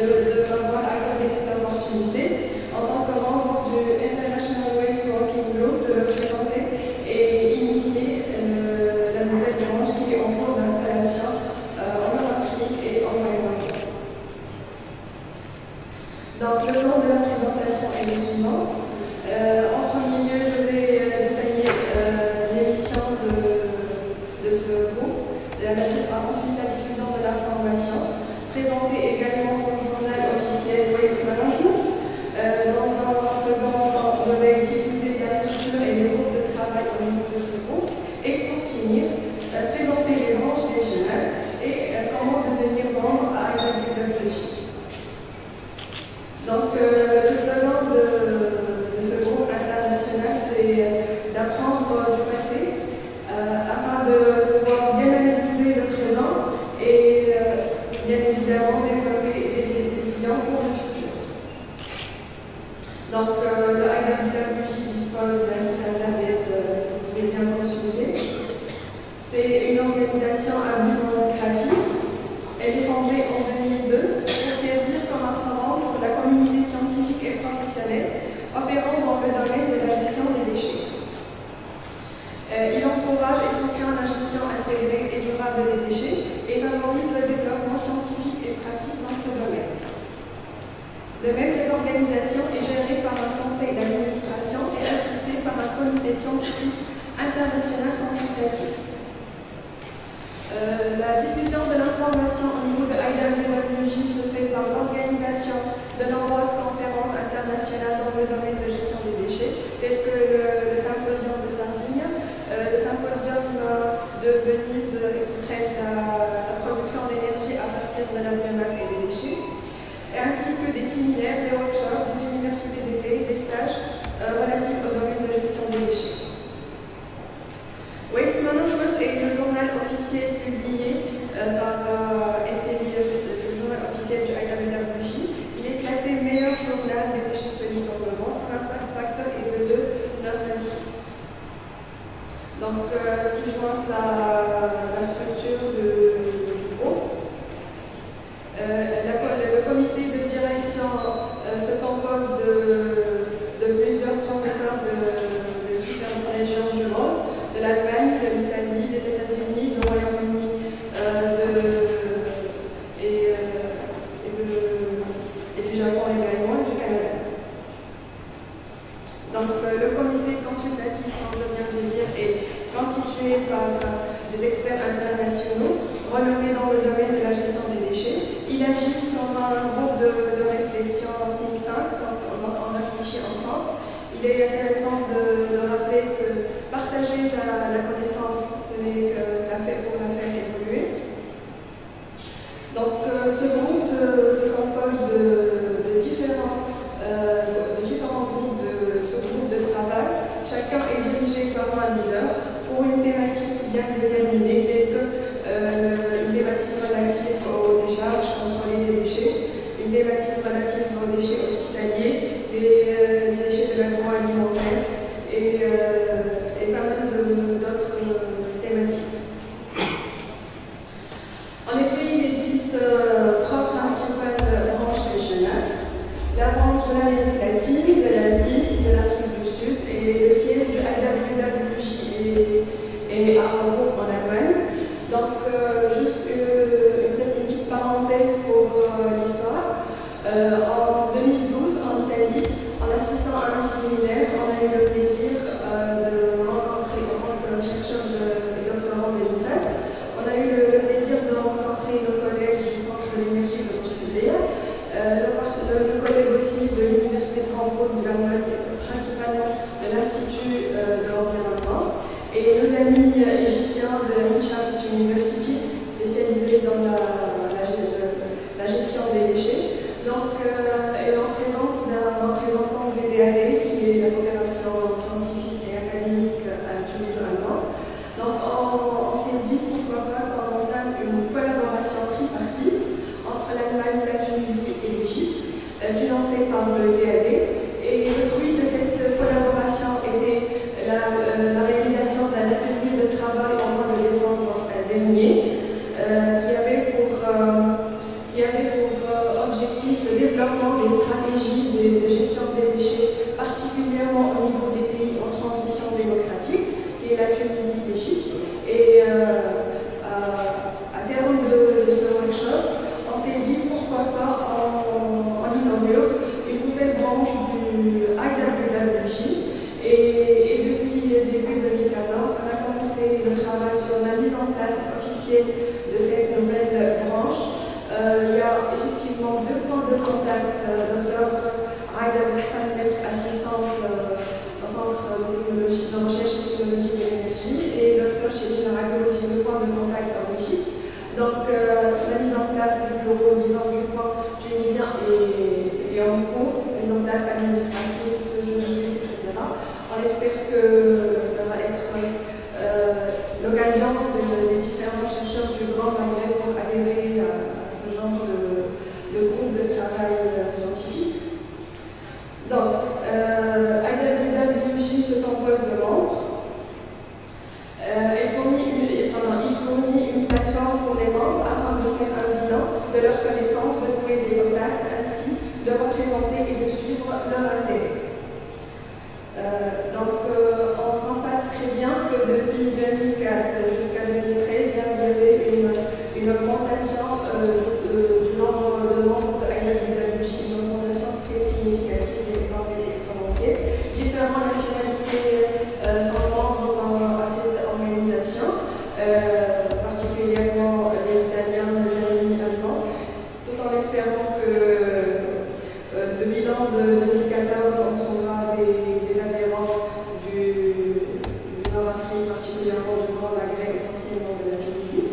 de m'avoir accordé cette opportunité en tant que membre du International Waste Working Group de le présenter et initier la nouvelle branche qui est en cours d'installation en Afrique et en Moyen-Orient. Donc le plan de la présentation est le suivant. En premier lieu, je vais détailler les missions de ce groupe. Ensuite, la diffusion de l'information. Présenter également son journal officiel Waste Management. Dans un second temps, je vais discuter de la structure et le groupe de travail au niveau de ce groupe. Et pour finir, présenter les branches régionales et comment devenir membre à IWWJ. Donc, le slogan de ce groupe international, c'est d'apprendre du passé afin de pouvoir bien analyser le présent et bien évidemment développer des visions pour le futur. Donc, le IWWJ dispose d'un site internet que vous pouvez bien consulter. C'est une organisation à but non lucratif. Elle est fondée en 2002 pour servir comme un forum pour la communauté scientifique et professionnelle opérant dans le domaine de la gestion des déchets. Il encourage et soutient la gestion intégrée et durable des déchets et favorise le développement scientifique et pratique dans ce domaine. De même, cette organisation est gérée par un conseil d'administration et assistée par un comité scientifique international consultatif. La diffusion de l'information au niveau de IWWJ se fait par l'organisation de nombreuses conférences internationales dans le domaine de gestion des déchets, telles que le symposium de Sardinia, le symposium de Venise qui traite la production d'énergie à partir de la biomasse et des déchets, ainsi que des séminaires, des workshops, des universités d'été, des stages relatifs au domaine de gestion des déchets. Waste Management est le journal officiel publié par NCBE, c'est le journal officiel du IWWJ. Il est classé meilleur journal des déchets solides dans le monde. Son impact factor est de 2,96. Donc, si je montre la structure du groupe, le comité de direction se compose de plusieurs professeurs de différentes régions du monde, de l'Allemagne, de l'Italie, des États-Unis, du Royaume-Uni et du Japon également, et du Canada. Donc le comité consultatif, on veut bien le dire, est constitué par des experts internationaux renommés dans le domaine de la gestion des déchets. Il agit comme un groupe de réflexion think tank, on réfléchit ensemble. Il est intéressant de rappeler que partager la connaissance, ce n'est que la faire pour la faire évoluer. Donc, ce groupe se compose de différents groupes de ce groupe de travail. Chacun est dirigé par un leader pour une thématique bien déterminée, telle que une thématique relative aux décharges, contrôler les déchets, une thématique relative aux déchets hospitaliers, les déchets de l'agroalimentaire et pas mal d'autres thématiques. En effet, il existe trois principales branches régionales. La branche de l'Amérique latine, de l'Asie, de l'Afrique du Sud et le siège du IWWJ est à Hambourg en Allemagne. Donc, juste une petite parenthèse pour l'histoire. En 2012, en Italie, en assistant à un séminaire, on a eu le plaisir de rencontrer, en tant que chercheur et doctorant de l'INSEAD, on a eu le plaisir de rencontrer nos collègues du Centre de l'énergie de Bruxelles, nos collègues aussi de l'Université de Hambourg, principalement de l'Institut de l'environnement, et nos amis égyptiens de Hinchams University, spécialisés dans la gestion des déchets. Donc, et en présence d'un représentant du VDAD, qui est la coopération scientifique et académique tuniso-allemande. Donc, on s'est dit pourquoi pas qu'on entame une collaboration tripartite entre l'Allemagne, la Tunisie et l'Égypte, financée par le VDAD. Et le fruit de cette collaboration était la réalisation d'un atelier de travail au mois de décembre dernier, qui avait pour objectif Et depuis début 2014, on a commencé le travail sur la mise en place officielle de cette nouvelle branche. Il y a effectivement 2 points de contact. Dr Aïda Bouhsanet, assistante au Centre de recherche et technologie de l'énergie, et Dr Chedine Rago, qui est le point de contact en Belgique. Donc, la mise en place du bureau, disons, du point tunisien est en cours, la mise en place administrative, juridique, etc. On espère que ça va être l'occasion des différents chercheurs du Grand Maghreb pour adhérer à ce genre de groupe de travail scientifique. Donc, IWWJ se compose de membres. Il fournit une plateforme pour les membres afin de faire un bilan de leurs connaissances, de trouver des contacts, ainsi de représenter et de suivre leur intérêt. On constate très bien que depuis 2004 jusqu'à 2013, il y avait une augmentation du nombre de membres de IWWJ, une augmentation très significative et exponentielle. Différentes nationalités sont membres à cette organisation, particulièrement les Italiens, les Allemands, allemands, tout en espérant que le bilan de 2014, on trouvera des adhérents du Nord-Afrique, particulièrement du Grand Maghreb, essentiellement de la Tunisie.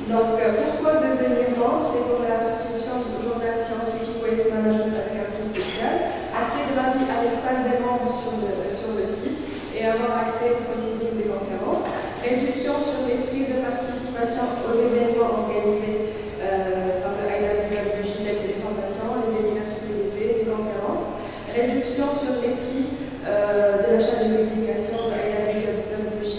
Donc, pourquoi devenir membre? C'est pour la souscription du journal scientifique Waste Management avec un prix spécial, accès gratuit à l'espace des membres sur le site et avoir accès aux procédures des conférences, réduction sur les prix de participation aux événements organisés par le IWWJ, les formations, les universités d'été, les conférences, réduction sur les prix de l'achat de publications de IWWJ,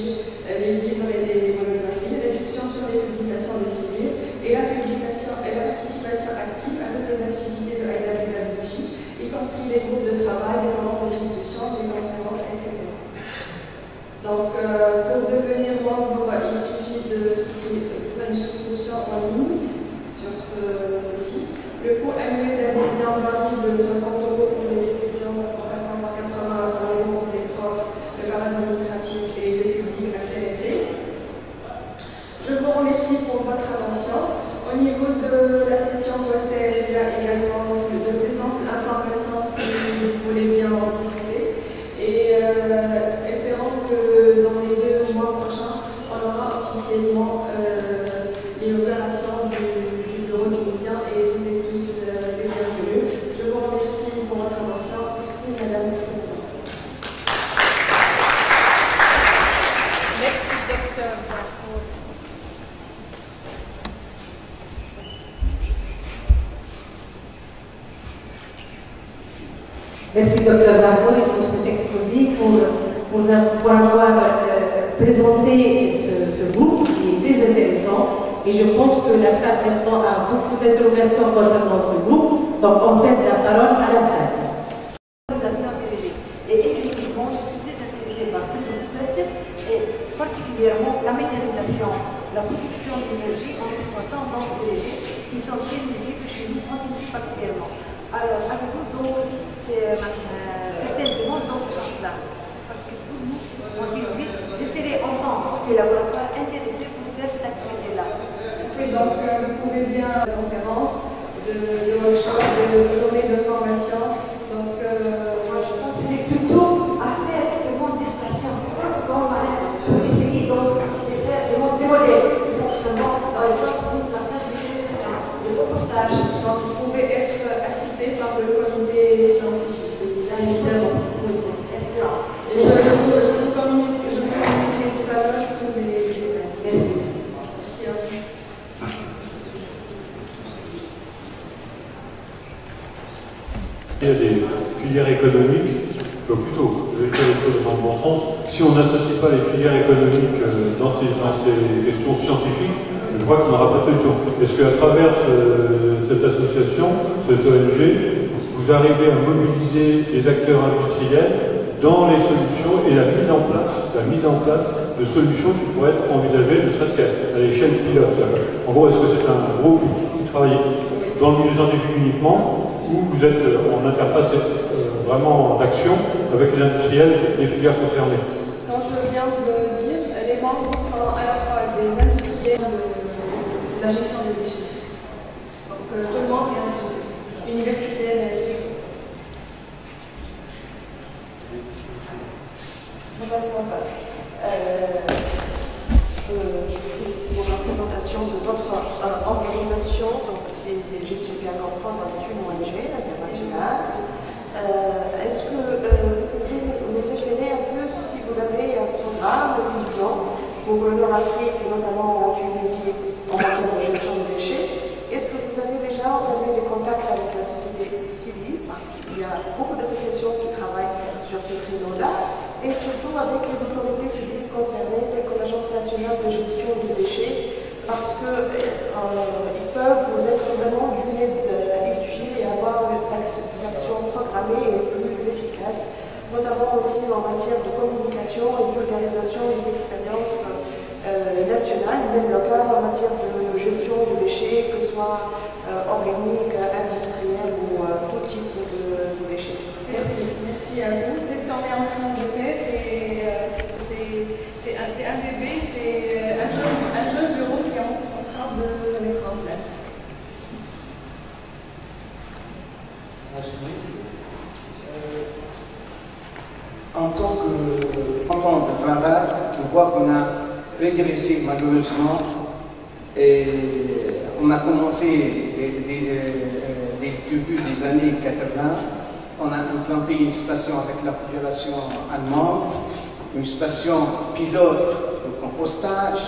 les livres et les monographies, réduction sur les publications des civils et la publication et la participation active à toutes les activités de IWWJ, y compris les groupes de travail, les moments de discussion, les conférences, etc. Donc, pour devenir membre, il suffit de faire une souscription en ligne sur ce site. Le coût annuel d'adhésion varie de 60 € pour les étudiants, en passant par 80 à 100 € pour les profs, le corps administratif et le public intéressé. Je vous remercie pour votre attention. Au niveau de la session poster, il y a également de plus amples informations si vous voulez bien en discuter. Et espérons que dans les 2 mois prochains, on aura officiellement l'inauguration du bureau tunisien et vous êtes tous les bienvenus. Je vous remercie pour votre attention. Merci Madame la Présidente. Merci Dr Zarfour. Merci Dr Zarfour pour cet exposé, pour avoir présenté ce groupe qui est très intéressant. Et je pense que la salle maintenant a beaucoup d'interrogations concernant ce groupe. Donc on cède la parole à la salle. Et effectivement, je suis très intéressée par ce que vous faites, et particulièrement la méthanisation, la production d'énergie en exploitant donc des déchets qui sont très nuisibles chez nous, en Tunisie particulièrement. Alors, avez-vous donc certaines demandes dans ce sens-là? Parce que pour nous, en Tunisie, j'essaierai d'entendre les laboratoires intéressés pour faire cette activité-là. Oui, donc vous pouvez bien de conférences, de workshops, de journées de formation. Donc, moi je pense que c'est plutôt à faire des stations pour essayer donc de faire des modèles de fonctionnement dans les gens des stations de compostage. Donc vous pouvez être assisté par le comité scientifique. Ça évidemment. Espérant. Et je vous communiquerai tout à l'heure pour les détails. Merci. Merci à vous. Il y a des filières économiques, plutôt, je vais dire les choses dans le bon sens. Si on n'associe pas les filières économiques dans ces questions scientifiques, je crois qu'on n'aura pas de solution. Est-ce qu'à travers cette association, cette ONG, vous arrivez à mobiliser les acteurs industriels dans les solutions et la mise en place de solutions qui pourraient être envisagées, ne serait-ce qu'à l'échelle pilote? En gros, est-ce que c'est un groupe qui travaille dans le milieu scientifique uniquement, ou vous êtes en interface vraiment d'action avec les industriels et les filières concernées. Comme je viens de le dire, les membres sont à la fois des industriels de la gestion des déchets. Donc tout le monde est impliqué, universitaire et je vous félicite pour la présentation de votre organisation. Donc, je suis bien comprendre, c'est une ONG internationale. Est-ce que vous pouvez nous éclairer un peu si vous avez un programme, une vision pour le Nord-Afrique et notamment en Tunisie en matière de gestion des déchets? Est-ce que vous avez déjà entamé des contacts avec la société civile, parce qu'il y a beaucoup d'associations qui travaillent sur ce créneau-là, et surtout avec les autorités publiques concernées, telles que l'Agence nationale de gestion des déchets, parce qu'ils peuvent vous être vraiment d'une aide utile et avoir une action programmée et plus efficace, notamment aussi en matière de communication et vulgarisation des expériences nationales, même locales, en matière de gestion des déchets, que ce soit organique, industriel ou tout type de déchets. merci. Merci à vous. C'est ce qu'on est en train de faire et c'est un bébé, c'est un jeune bureau qui est en train de se mettre en place. Merci. En tant que travail, on voit qu'on a régressé malheureusement et on a commencé depuis les années 80. On a implanté une station avec la population allemande, une station pilote de compostage,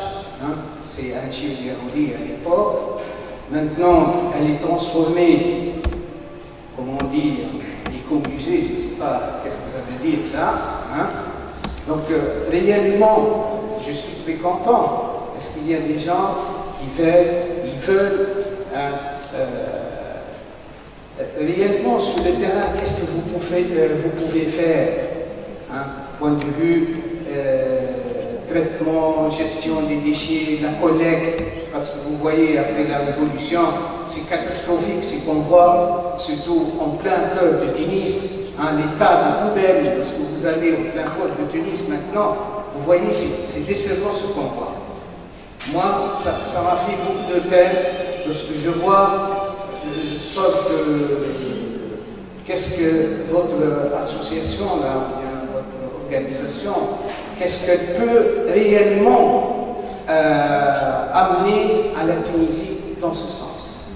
c'est un Chili à l'époque. Maintenant, elle est transformée, comment dire, éco-musée, je ne sais pas qu'est-ce que ça veut dire ça. Donc, réellement, je suis très content parce qu'il y a des gens qui veulent réellement sur le terrain, qu'est-ce que vous pouvez faire, point de vue traitement, gestion des déchets, la collecte, parce que vous voyez après la révolution, c'est catastrophique ce qu'on voit, surtout en plein cœur de Tunis, les tas de poubelles, parce que vous allez au plein cœur de Tunis maintenant, vous voyez, c'est décevant ce qu'on voit. Moi, ça m'a fait beaucoup de peine lorsque je vois qu'est-ce que votre association, là, votre organisation, qu'est-ce qu'elle peut réellement amener à la Tunisie dans ce sens?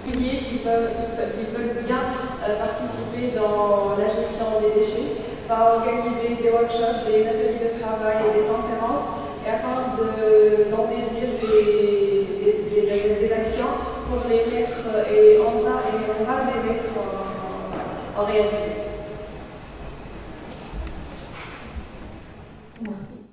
Qui veulent bien participer dans la gestion des déchets, va organiser des workshops, des ateliers de travail et des conférences, et afin d'en déduire des actions pour les mettre, et on va les mettre en réalité.